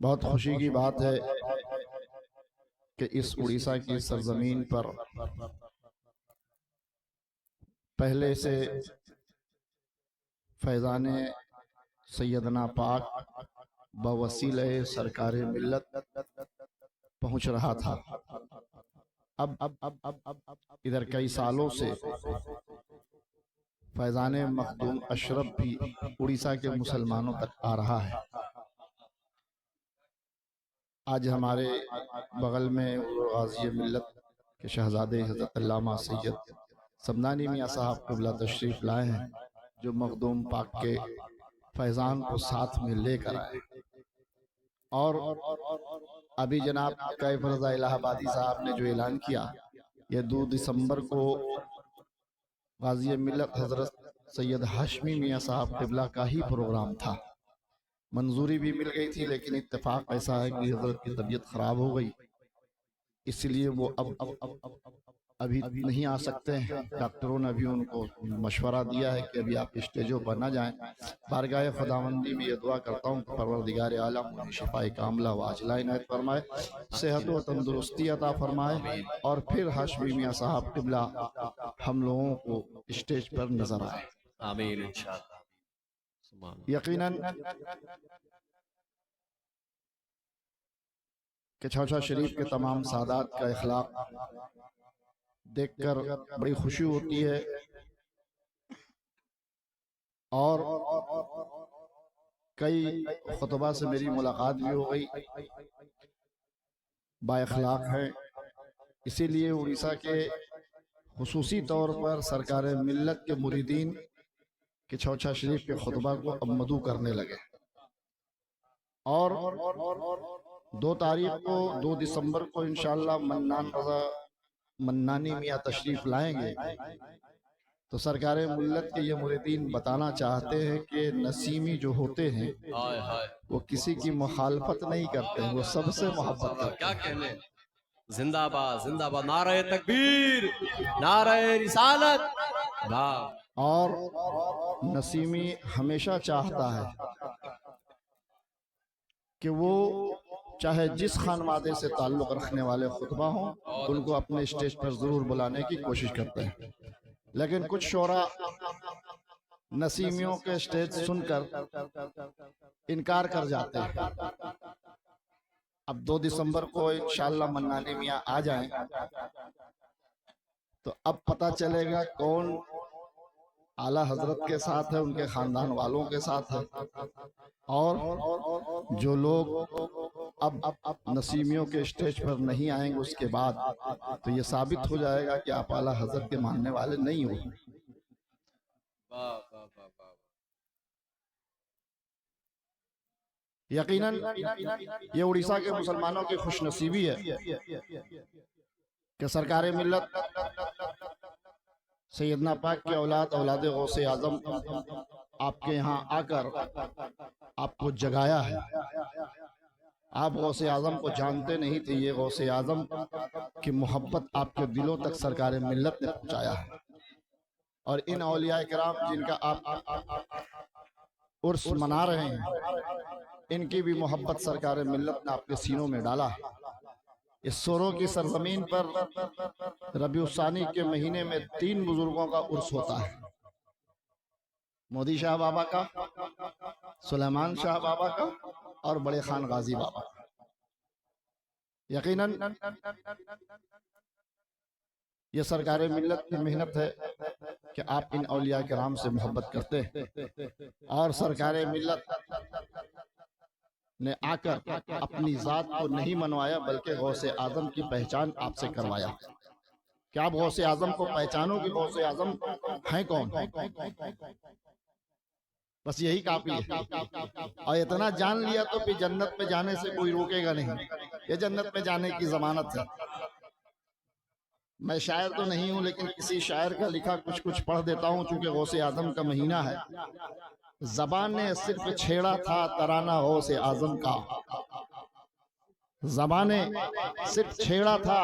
بہت خوشی کی بات ہے کہ اس اڑیسہ کی سرزمین پر پہلے سے فیضان سیدنا پاک بوسیلہ سرکار ملت پہنچ رہا تھا۔ اب ادھر کئی سالوں سے فیضان مخدوم اشرف بھی اڑیسہ کے مسلمانوں تک آ رہا ہے۔ آج ہمارے بغل میں غازی ملت کے شہزادے حضرت علامہ سید سمدانی میاں صاحب قبلہ تشریف لائے ہیں، جو مخدوم پاک کے فیضان کو ساتھ میں لے کر آئے۔ اور ابھی جناب کیف رضا الہ آبادی صاحب نے جو اعلان کیا، یہ 2 دسمبر کو غازی ملت حضرت سید ہاشمی میاں صاحب قبلہ کا ہی پروگرام تھا۔ منظوری بھی مل گئی تھی، لیکن اتفاق ایسا ہے کہ حضرت کی طبیعت خراب ہو گئی، اس لیے وہ ابھی نہیں آ سکتے ہیں۔ ڈاکٹروں نے بھی ان کو مشورہ دیا ہے کہ ابھی آپ اسٹیجوں پر نہ جائیں۔ بارگاہ خداوندی میں یہ دعا کرتا ہوں کہ پروردگار عالم انہیں شفاء کاملہ و عاجلہ عنایت فرمائے، صحت و تندرستی عطا فرمائے، اور پھر ہاشمی میاں صاحب قبلہ ہم لوگوں کو اسٹیج پر نظر آئے۔ آمین انشاءاللہ۔ یقیناً کہ چھوچا شریف کے تمام سادات کا اخلاق دیکھ کر بڑی خوشی ہوتی ہے، اور کئی خطبہ سے میری ملاقات بھی ہو گئی، با اخلاق ہیں۔ اسی لیے اڑیسہ کے خصوصی طور پر سرکار ملت کے مریدین کہ چھوچا شریف کے خطبہ کو اب مدعو کرنے لگے، اور 2 تاریخ کو 2 دسمبر کو انشاءاللہ منان رضا منانی میاں تشریف لائیں گے۔ تو سرکار ملت کے یہ مریدین بتانا چاہتے ہیں کہ نسیمی جو ہوتے ہیں وہ کسی کی مخالفت نہیں کرتے ہیں، وہ سب سے محبت کرتے ہیں۔ کیا کہنے، زندہ باد زندہ باد، نعرہ تکبیر، نعرہ رسالت۔ اور نسیمی ہمیشہ چاہتا ہے کہ وہ چاہے جس خانوادے سے تعلق رکھنے والے خطبہ ہوں، ان کو اپنے اسٹیج پر ضرور بلانے کی کوشش کرتے ہیں، لیکن کچھ شعراء نسیمیوں کے اسٹیج سن کر انکار کر جاتے ہیں۔ اب 2 دسمبر کو انشاءاللہ منانی میاں آ جائیں تو اب پتہ چلے گا کون اعلیٰ حضرت کے ساتھ ہے، ان کے خاندان والوں کے ساتھ ہے، اور جو لوگ اب نسیمیوں کے اسٹیج پر نہیں آئیں گے اس کے بعد تو یہ ثابت ہو جائے گا کہ آپ اعلیٰ حضرت کے ماننے والے نہیں ہو۔ یقیناً یہ اڑیسہ کے مسلمانوں کی خوش نصیبی ہے کہ سرکار ملت سیدنا پاک کے اولاد غوث اعظم آپ کے یہاں آ کر آپ کو جگایا ہے۔ آپ غوث اعظم کو جانتے نہیں تھے، یہ غوث اعظم کی محبت آپ کے دلوں تک سرکار ملت نے پہنچایا ہے، اور ان اولیاء کرام جن کا آپ عرس منا رہے ہیں، ان کی بھی محبت سرکار ملت نے آپ کے سینوں میں ڈالا ہے۔ اس سوروں کی سرزمین پر ربیع الثانی کے مہینے میں 3 بزرگوں کا عرس ہوتا ہے، مودی شاہ بابا کا، سلیمان شاہ بابا کا، اور بڑے خان غازی بابا کا۔ یقیناً یہ سرکار ملت کی محنت ہے کہ آپ ان اولیاء کرام سے محبت کرتے ہیں، اور سرکار ملت نے آ کر اپنی ذات کو نہیں منوایا بلکہ غوث اعظم کی پہچان آپ سے کروایا کہ آپ غوث اعظم کو پہچانو کہ غوث اعظم ہیں کون، بس یہی کافی ہے۔ اور اتنا جان لیا تو پھر جنت میں جانے سے کوئی روکے گا نہیں، یہ جنت میں جانے کی ضمانت ہے۔ میں شاعر تو نہیں ہوں، لیکن کسی شاعر کا لکھا کچھ پڑھ دیتا ہوں، چونکہ غوث اعظم کا مہینہ ہے۔ زبان نے صرف چھیڑا تھا ترانہ غوث اعظم کا، زبان نے صرف چھیڑا تھا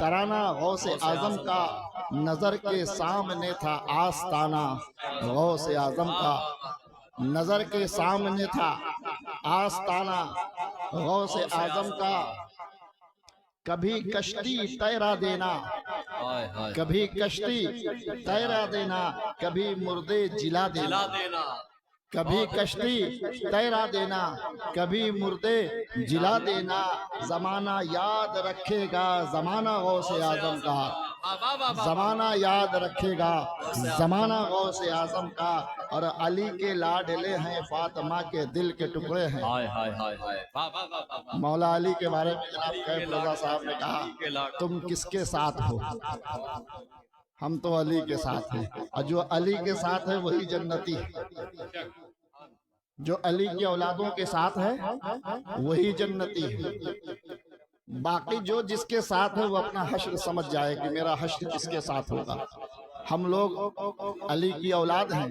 ترانہ غوث اعظم کا، نظر کے سامنے تھا آستانہ غوث اعظم کا، نظر کے سامنے تھا آستانہ غوث اعظم کا کبھی کشتی تیرا دینا، ہائے ہائے کبھی کشتی تیرا دینا، کبھی مردے جلا دینا، جلا دینا، کبھی کشتی تیرا دینا، کبھی مردے جلا دینا، زمانہ یاد رکھے گا زمانہ غوث اعظم کا، زمانہ یاد رکھے گا زمانہ غوث اعظم کا، اور علی کے لاڈلے ہیں فاطمہ کے دل کے ٹکڑے ہیں۔ ہائے ہائے ہائے ہائے، واہ واہ واہ واہ واہ، مولا علی کے بارے میں جناب قیف رضا صاحب نے کہا علی کے لاڈ، تم کس کے ساتھ ہو؟ ہم تو علی کے ساتھ ہیں، اور جو علی کے ساتھ ہے وہی جنتی ہے، جو علی کی اولادوں کے ساتھ ہے وہی جنتی ہے۔ باقی جو جس کے ساتھ ہے وہ اپنا حشر سمجھ جائے کہ میرا حشر کس کے ساتھ ہوگا۔ ہم لوگ علی کی اولاد ہیں،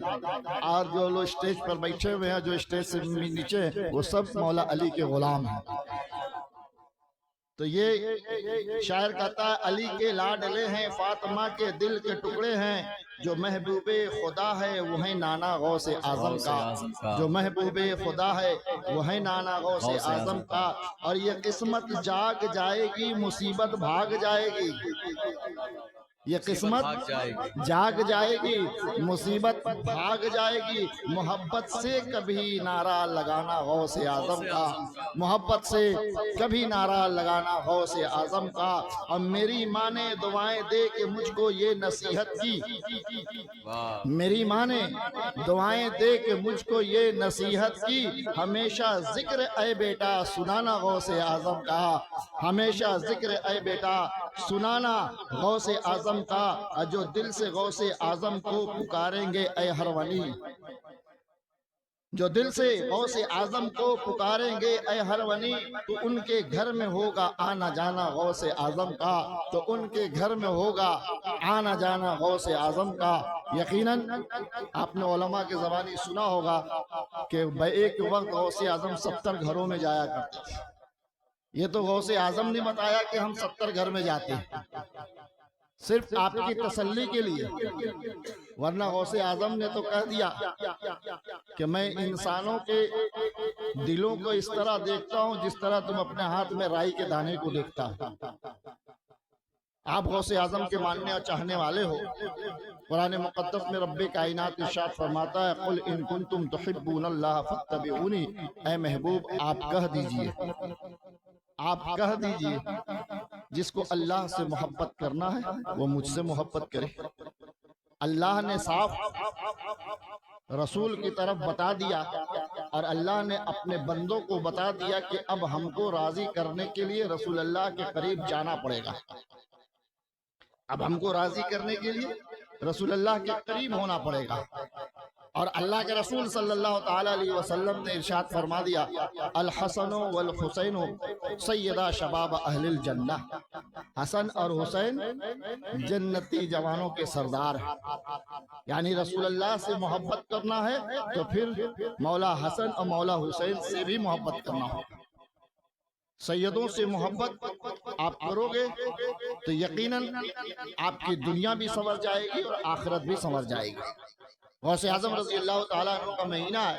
اور جو لوگ اسٹیج پر بیٹھے ہوئے ہیں، جو اسٹیج سے نیچے ہیں، وہ سب مولا علی کے غلام ہیں۔ تو یہ شاعر کہتا ہے علی کے لاڈلے ہیں فاطمہ کے دل کے ٹکڑے ہیں، جو محبوب خدا ہے وہ ہے نانا غوث اعظم کا، جو محبوب خدا ہے وہ ہے نانا غوث اعظم کا، اور یہ قسمت جاگ جائے گی مصیبت بھاگ جائے گی، یہ قسمت جاگ جائے گی مصیبت بھاگ جائے گی، محبت سے کبھی نعرہ لگانا غوث اعظم کا، محبت سے کبھی نعرہ لگانا غوث اعظم کا، اور میری ماں نے دعائیں دے کے مجھ کو یہ نصیحت کی، میری ماں نے دعائیں دے کے مجھ کو یہ نصیحت کی، ہمیشہ ذکر اے بیٹا سنانا غوث اعظم کا، ہمیشہ ذکر اے بیٹا سنانا غوث اعظم کا، جو دل سے غوث اعظم کو پکاریں گے اے ہر ولی، جو دل سے غوث اعظم کو پکاریں گے اے ہر ولی، تو ان کے گھر میں ہوگا آنا جانا غوث اعظم کا، تو ان کے گھر میں ہوگا آنا جانا غوث اعظم کا۔ یقیناً آپ نے علماء کے زبانی سنا ہوگا کہ ایک وقت غوث اعظم 70 گھروں میں جایا کرتے تھے۔ یہ تو غوث اعظم نے بتایا کہ ہم 70 گھر میں جاتے ہیں، صرف آپ کی تسلی کے لیے، ورنہ غوث اعظم نے تو کہہ دیا کہ میں انسانوں کے دلوں کو اس طرح دیکھتا ہوں جس طرح تم اپنے ہاتھ میں رائی کے دانے کو دیکھتا ہو۔ آپ غوث اعظم کے ماننے اور چاہنے والے ہو، قرآن مقدس میں رب کائنات ارشاد فرماتا ہے قل ان کنتم تحبون اللہ فاتبعونی، اے محبوب آپ کہہ دیجئے، آپ کہہ دیجئے جس کو اللہ سے محبت کرنا ہے وہ مجھ سے محبت کرے۔ اللہ نے صاف رسول کی طرف بتا دیا، اور اللہ نے اپنے بندوں کو بتا دیا کہ اب ہم کو راضی کرنے کے لیے رسول اللہ کے قریب جانا پڑے گا، اب ہم کو راضی کرنے کے لیے رسول اللہ کے قریب ہونا پڑے گا۔ اور اللہ کے رسول صلی اللہ تعالیٰ علیہ وسلم نے ارشاد فرما دیا الحسن والحسین سیدہ شباب اہل الجنہ، حسن اور حسین جنتی جوانوں کے سردار ہیں، یعنی رسول اللہ سے محبت کرنا ہے تو پھر مولا حسن اور مولا حسین سے بھی محبت کرنا ہوگا۔ سیدوں سے محبت آپ کرو گے تو یقیناً آپ کی دنیا بھی سنور جائے گی اور آخرت بھی سنور جائے گی۔ غوث اعظم رضی اللہ تعالیٰ عنہ کا مہینہ ہے،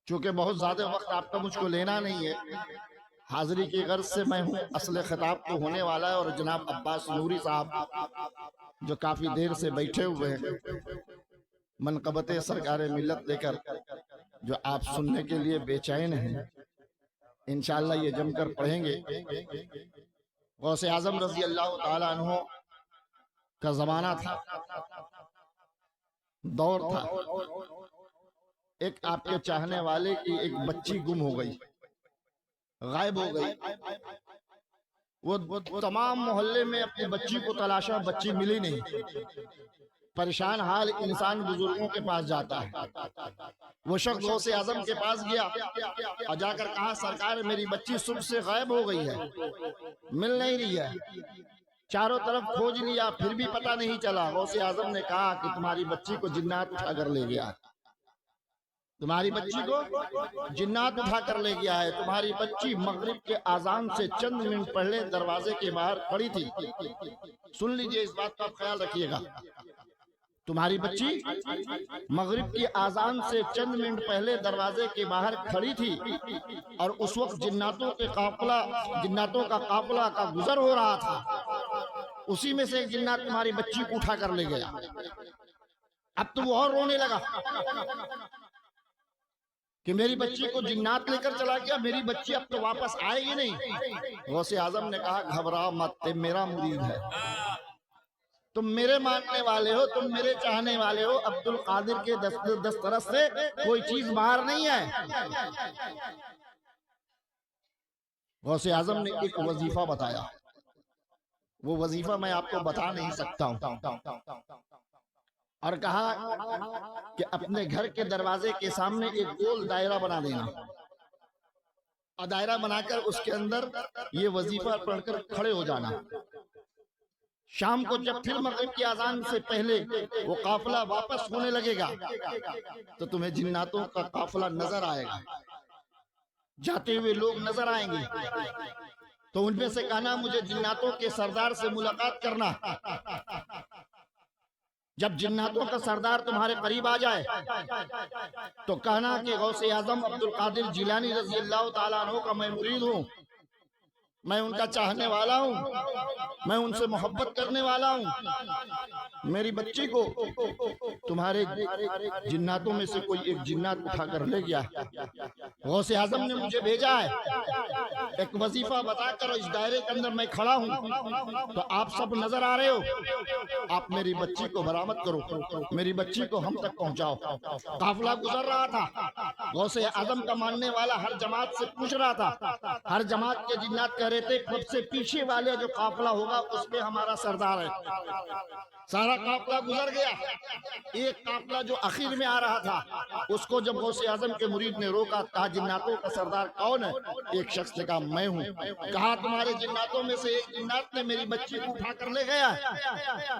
چونکہ بہت زیادہ وقت آپ کا مجھ کو لینا نہیں ہے، حاضری کی غرض سے میں ہوں، اصل خطاب تو ہونے والا ہے، اور جناب عباس نوری صاحب جو کافی دیر سے بیٹھے ہوئے ہیں منقبت سرکار ملت لے کر، جو آپ سننے کے لیے بے چین ہیں، انشاءاللہ یہ جم کر پڑھیں گے۔ غوث اعظم رضی اللہ تعالیٰ عنہ کا زمانہ تھا، دور تھا، ایک آپ کے چاہنے والے کی ایک بچی گم ہو گئی، غائب ہو گئی۔ وہ تمام محلے میں اپنی بچی کو تلاشا، بچی ملی نہیں۔ پریشان حال انسان بزرگوں کے پاس جاتا ہے، وہ شخص غوث اعظم کے پاس گیا اور جا کر کہا سرکار میری بچی صبح سے غائب ہو گئی ہے، مل نہیں رہی ہے، چاروں طرف کھوج لیا پھر بھی پتہ نہیں چلا۔ غوث اعظم نے کہا کہ تمہاری بچی کو جنات اٹھا کر لے گیا، تمہاری بچی کو جنات اٹھا کر لے گیا ہے۔ تمہاری بچی مغرب کے اذان سے چند منٹ پہلے دروازے کے باہر کھڑی تھی، سن لیجئے اس بات کا خیال رکھیے گا، تمہاری بچی مغرب کی اذان سے چند منٹ پہلے دروازے کے باہر کھڑی تھی اور اس وقت جناتوں کا قافلہ کا گزر ہو رہا تھا، اسی میں سے ایک جنات تمہاری بچی کو اٹھا کر لے گیا۔ اب تو وہ اور رونے لگا کہ میری بچی کو جنات لے کر چلا گیا، میری بچی اب تو واپس آئے گی نہیں۔ غوث اعظم نے کہا گھبرا مت، میرا مرید ہے، تم میرے ماننے والے ہو، تم میرے چاہنے والے ہو، عبد القادر کے دسترس سے کوئی چیز باہر نہیں ہے۔ غوث اعظم نے ایک وظیفہ بتایا، وہ وظیفہ میں آپ کو بتا نہیں سکتا ہوں، اور کہا کہ اپنے گھر کے دروازے کے سامنے ایک گول دائرہ بنا دینا، اور دائرہ بنا کر اس کے اندر یہ وظیفہ پڑھ کر کھڑے ہو جانا۔ شام کو جب پھر مغرب کی اذان سے پہلے وہ قافلہ واپس ہونے لگے گا تو تمہیں جناتوں کا قافلہ نظر آئے گا، جاتے ہوئے لوگ نظر آئیں گے، تو ان میں سے کہنا مجھے جناتوں کے سردار سے ملاقات کرنا۔ جب جناتوں کا سردار تمہارے قریب آ جائے تو کہنا کہ غوث اعظم عبد القادر جیلانی رضی اللہ تعالیٰ عنہ کا میں مرید ہوں، میں ان کا چاہنے والا ہوں، میں ان سے محبت کرنے والا ہوں، میری بچی کو تمہارے جناتوں میں سے کوئی ایک جنات اٹھا کر لے گیا، غوث اعظم نے مجھے بھیجا ہے ایک وظیفہ بتا کر اس دائرے کے اندر میں کھڑا ہوں، تو آپ سب نظر آ رہے ہو، آپ میری بچی کو برآمد کرو، میری بچی کو ہم تک پہنچاؤ۔ قافلہ گزر رہا تھا، غوث اعظم کا ماننے والا ہر جماعت سے پوچھ رہا تھا، ہر جماعت کے جنات کہہ رہے تھے سب سے پیچھے والے جو قافلہ ہوگا اس میں ہمارا سردار ہے۔ سارا قافلہ گزر گیا، ایک قافلہ جو اخیر میں آ رہا تھا اس کو جب غوث اعظم کے مرید نے روکا، کہا جناتوں کا سردار کون ہے؟ ایک شخص نے کہا میں ہوں۔ کہا تمہارے جناتوں میں سے ایک جنات نے میری بچی کو اٹھا کر لے گیا ہے۔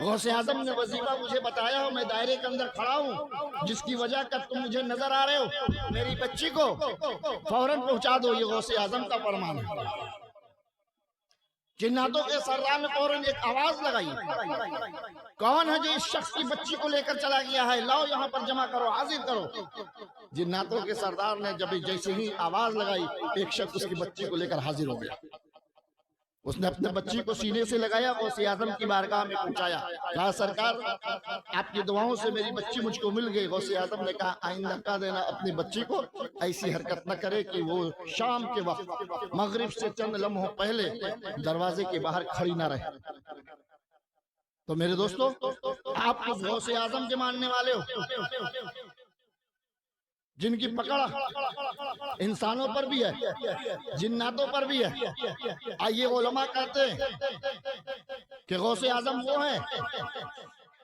غوث اعظم نے وظیفہ مجھے بتایا ہو، میں دائرے کے اندر کھڑا ہوں، جس کی وجہ کر تم مجھے نظر آ رہے ہو، میری بچی کو فوراً پہنچا دو، یہ غوث اعظم کا فرمان ہے۔ جناتوں کے سردار نے فوراً ایک آواز لگائی، کون ہے جو اس شخص کی بچی کو لے کر چلا گیا ہے؟ لاؤ یہاں پر جمع کرو، حاضر کرو۔ جناتوں کے سردار نے جب جیسے ہی آواز لگائی، ایک شخص اس کی بچی کو لے کر حاضر ہو گیا۔ اس نے اپنے بچی کو سینے سے لگایا، غوث اعظم کی بارگاہ میں پہنچایا، کہا سرکار آپ کی دعاؤں سے میری بچی مجھ کو مل گئی۔ غوث اعظم نے کہا آئندہ کہہ دینا اپنی بچی کو ایسی حرکت نہ کرے کہ وہ شام کے وقت مغرب سے چند لمحوں پہلے دروازے کے باہر کھڑی نہ رہے۔ تو میرے دوستو، آپ اس غوث اعظم کے ماننے والے ہو جن کی پکڑ انسانوں پر بھی ہے، جناتوں پر بھی ہے۔ آئیے علماء کہتے ہیں کہ غوث اعظم وہ ہیں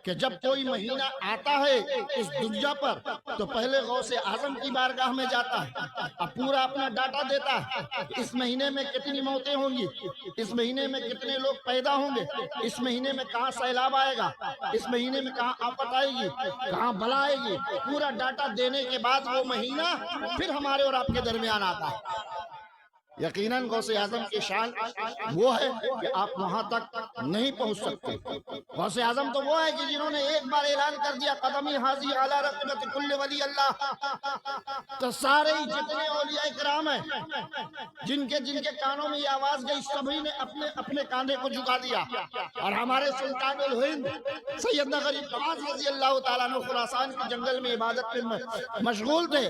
کہ جب کوئی مہینہ آتا ہے اس دنیا پر تو پہلے غوث اعظم کی بارگاہ میں جاتا ہے اور پورا اپنا ڈاٹا دیتا ہے، اس مہینے میں کتنی موتیں ہوں گی، اس مہینے میں کتنے لوگ پیدا ہوں گے، اس مہینے میں کہاں سیلاب آئے گا، اس مہینے میں کہاں آفت آئے گی، کہاں بلا آئے گی، پورا ڈاٹا دینے کے بعد وہ مہینہ پھر ہمارے اور آپ کے درمیان آتا ہے۔ یقیناً غوث اعظم کی شان وہ ہے کہ آپ وہاں تک نہیں پہنچ سکتے۔ غوث اعظم تو وہ ہے کہ جنہوں نے ایک بار اعلان کر دیا قدمی حاضی اعلیٰ رقبت کل ولی اللہ، تو سارے ہی جتنے اولیاء کرام ہیں جن کے کانوں میں یہ آواز گئی، سبھی نے اپنے اپنے کاندھے کو جھکا دیا۔ اور ہمارے سلطان الہند سیدنا غریب نواز رضی اللہ تعالیٰ عنہ خراسان کے جنگل میں عبادت میں مشغول تھے،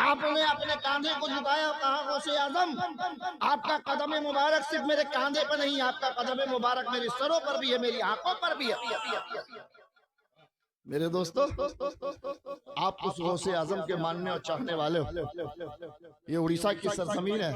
آپ نے اپنے کاندھے کو جھکایا، کہا غوث اعظم آپ کا قدم مبارک صرف میرے کاندھے پر نہیں، آپ کا قدم مبارک میری سروں پر بھی ہے، میری آنکھوں پر بھی ہے۔ میرے دوستو، آپ اس غوث اعظم کے ماننے اور چاہنے والے ہو۔ یہ اڑیسہ کی سرزمین ہے،